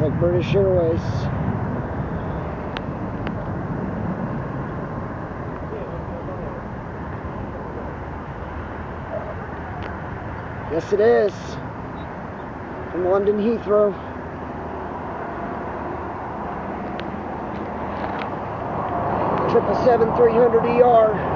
like British Airways. Yes, it is. From London Heathrow. Triple 7-300 ER.